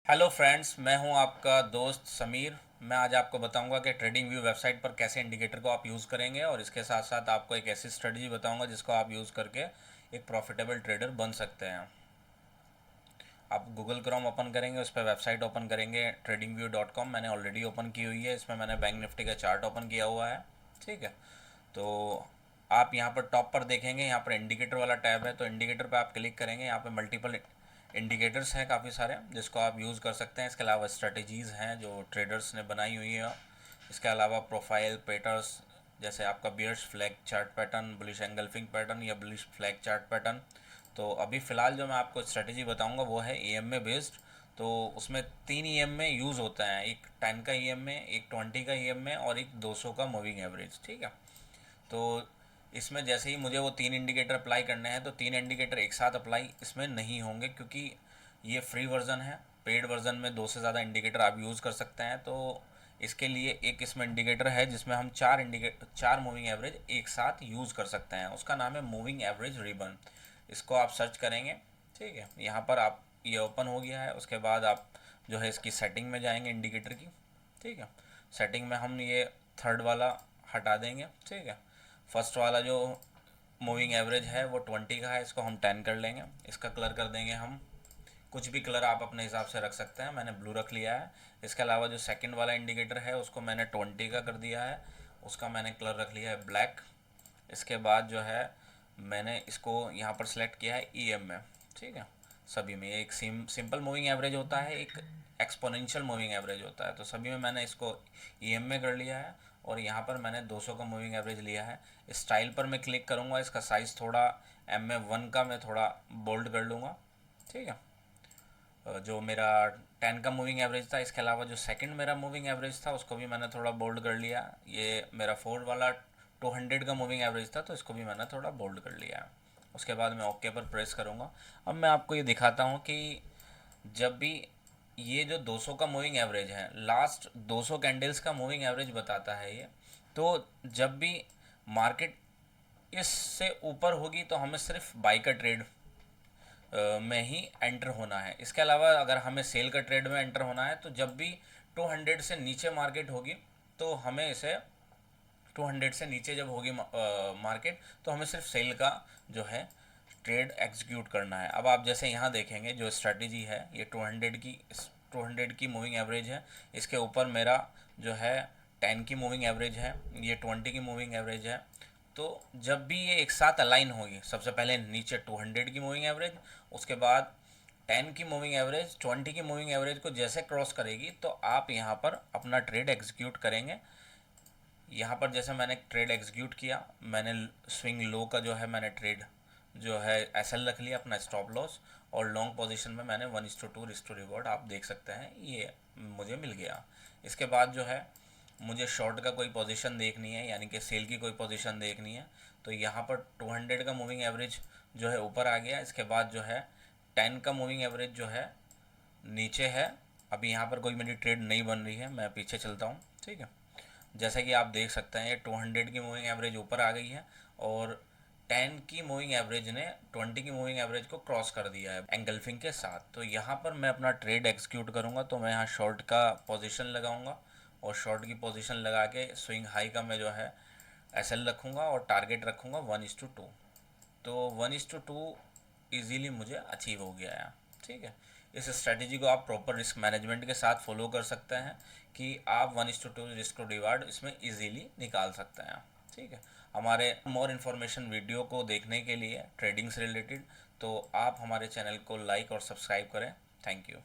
Hello friends, मैं हूं आपका दोस्त समीर। मैं आज आपको बताऊंगा कि ट्रेडिंग व्यू वेबसाइट पर कैसे इंडिकेटर को आप यूज़ करेंगे, और इसके साथ साथ आपको एक ऐसी स्ट्रेटजी बताऊंगा जिसको आप यूज़ करके एक प्रॉफिटेबल ट्रेडर बन सकते हैं। आप गूगल क्रोम ओपन करेंगे, उस पर वेबसाइट ओपन करेंगे tradingview.com। मैंने ऑलरेडी ओपन की हुई है। इसमें मैंने बैंक निफ्टी का चार्ट ओपन किया हुआ है। ठीक है, तो आप यहाँ पर टॉप पर देखेंगे, यहाँ पर इंडिकेटर वाला टैब है, तो इंडिकेटर पे आप क्लिक करेंगे। यहाँ पे मल्टीपल इंडिकेटर्स हैं काफ़ी सारे जिसको आप यूज़ कर सकते हैं। इसके अलावा स्ट्रेटजीज़ हैं जो ट्रेडर्स ने बनाई हुई है। इसके अलावा प्रोफाइल पैटर्न्स, जैसे आपका bears flag chart pattern, bullish engulfing pattern या बुलिश फ्लैग चार्ट पैटर्न। तो अभी फ़िलहाल जो मैं आपको स्ट्रेटजी बताऊंगा वो है ईएमए बेस्ड। तो उसमें 3 ईएमए यूज़ होता है, एक 10 का ईएमए, एक 20 का ईएमए और एक 200 का मूविंग एवरेज। ठीक है, तो इसमें जैसे ही मुझे वो 3 इंडिकेटर अप्लाई करने हैं तो 3 इंडिकेटर एक साथ अप्लाई इसमें नहीं होंगे, क्योंकि ये फ्री वर्ज़न है। पेड वर्ज़न में 2 से ज़्यादा इंडिकेटर आप यूज़ कर सकते हैं। तो इसके लिए एक इसमें इंडिकेटर है जिसमें हम 4 मूविंग एवरेज एक साथ यूज़ कर सकते हैं। उसका नाम है मूविंग एवरेज रिबन। इसको आप सर्च करेंगे। ठीक है, यहाँ पर आप ये ओपन हो गया है। उसके बाद आप जो है इसकी सेटिंग में जाएंगे इंडिकेटर की। ठीक है, सेटिंग में हम ये थर्ड वाला हटा देंगे। ठीक है, फर्स्ट वाला जो मूविंग एवरेज है वो 20 का है, इसको हम 10 कर लेंगे। इसका कलर कर देंगे हम, कुछ भी कलर आप अपने हिसाब से रख सकते हैं, मैंने ब्लू रख लिया है। इसके अलावा जो सेकंड वाला इंडिकेटर है उसको मैंने 20 का कर दिया है, उसका मैंने कलर रख लिया है ब्लैक। इसके बाद जो है मैंने इसको यहाँ पर सिलेक्ट किया है ईएम में। ठीक है, सभी में एक सिंपल मूविंग एवरेज होता है, एक एक्सपोनेंशियल मूविंग एवरेज होता है। तो सभी में मैंने इसको ईएम में कर लिया है, और यहाँ पर मैंने 200 का मूविंग एवरेज लिया है। स्टाइल पर मैं क्लिक करूँगा, इसका साइज़ थोड़ा एम1 का मैं थोड़ा बोल्ड कर लूँगा। ठीक है, जो मेरा 10 का मूविंग एवरेज था, इसके अलावा जो सेकंड मेरा मूविंग एवरेज था उसको भी मैंने थोड़ा बोल्ड कर लिया। ये मेरा फोर्थ वाला 200 का मूविंग एवरेज था, तो इसको भी मैंने थोड़ा बोल्ड कर लिया। उसके बाद मैं ओके पर प्रेस करूँगा। अब मैं आपको ये दिखाता हूँ कि जब भी ये जो 200 का मूविंग एवरेज है, लास्ट 200 कैंडल्स का मूविंग एवरेज बताता है ये। तो जब भी मार्केट इससे ऊपर होगी तो हमें सिर्फ बाई का ट्रेड में ही एंटर होना है। इसके अलावा अगर हमें सेल का ट्रेड में एंटर होना है तो जब भी 200 से नीचे मार्केट होगी तो हमें इसे 200 से नीचे जब होगी मार्केट तो हमें सिर्फ सेल का जो है ट्रेड एग्जीक्यूट करना है। अब आप जैसे यहाँ देखेंगे जो स्ट्रेटजी है ये 200 की मूविंग एवरेज है। इसके ऊपर मेरा जो है 10 की मूविंग एवरेज है, ये 20 की मूविंग एवरेज है। तो जब भी ये एक साथ अलाइन होगी, सबसे पहले नीचे 200 की मूविंग एवरेज, उसके बाद 10 की मूविंग एवरेज, 20 की मूविंग एवरेज को जैसे क्रॉस करेगी तो आप यहाँ पर अपना ट्रेड एग्जीक्यूट करेंगे। यहाँ पर जैसे मैंने ट्रेड एग्जीक्यूट किया, मैंने स्विंग लो का जो है मैंने ट्रेड जो है एसएल रख लिया अपना स्टॉप लॉस, और लॉन्ग पोजीशन में मैंने 1:2 रिस्क टू रिवॉर्ड आप देख सकते हैं ये मुझे मिल गया। इसके बाद जो है मुझे शॉर्ट का कोई पोजीशन देखनी है, यानी कि सेल की कोई पोजीशन देखनी है, तो यहाँ पर 200 का मूविंग एवरेज जो है ऊपर आ गया। इसके बाद जो है 10 का मूविंग एवरेज जो है नीचे है। अभी यहाँ पर कोई मेरी ट्रेड नहीं बन रही है, मैं पीछे चलता हूँ। ठीक है, जैसे कि आप देख सकते हैं ये 200 की मूविंग एवरेज ऊपर आ गई है, और 10 की मूविंग एवरेज ने 20 की मूविंग एवरेज को क्रॉस कर दिया है एंगल्फिंग के साथ। तो यहाँ पर मैं अपना ट्रेड एग्जीक्यूट करूँगा, तो मैं यहाँ शॉर्ट का पोजीशन लगाऊंगा, और शॉर्ट की पोजीशन लगा के स्विंग हाई का मैं जो है एसएल रखूँगा और टारगेट रखूँगा 1:2। तो 1:2 ईजीली मुझे अचीव हो गया है। ठीक है, इस स्ट्रेटजी को आप प्रॉपर रिस्क मैनेजमेंट के साथ फॉलो कर सकते हैं कि आप 1:2 रिस्क टू रिवार्ड इसमें इजीली निकाल सकते हैं। ठीक है, हमारे मोर इन्फॉर्मेशन वीडियो को देखने के लिए ट्रेडिंग से रिलेटेड, तो आप हमारे चैनल को लाइक और सब्सक्राइब करें। Thank you.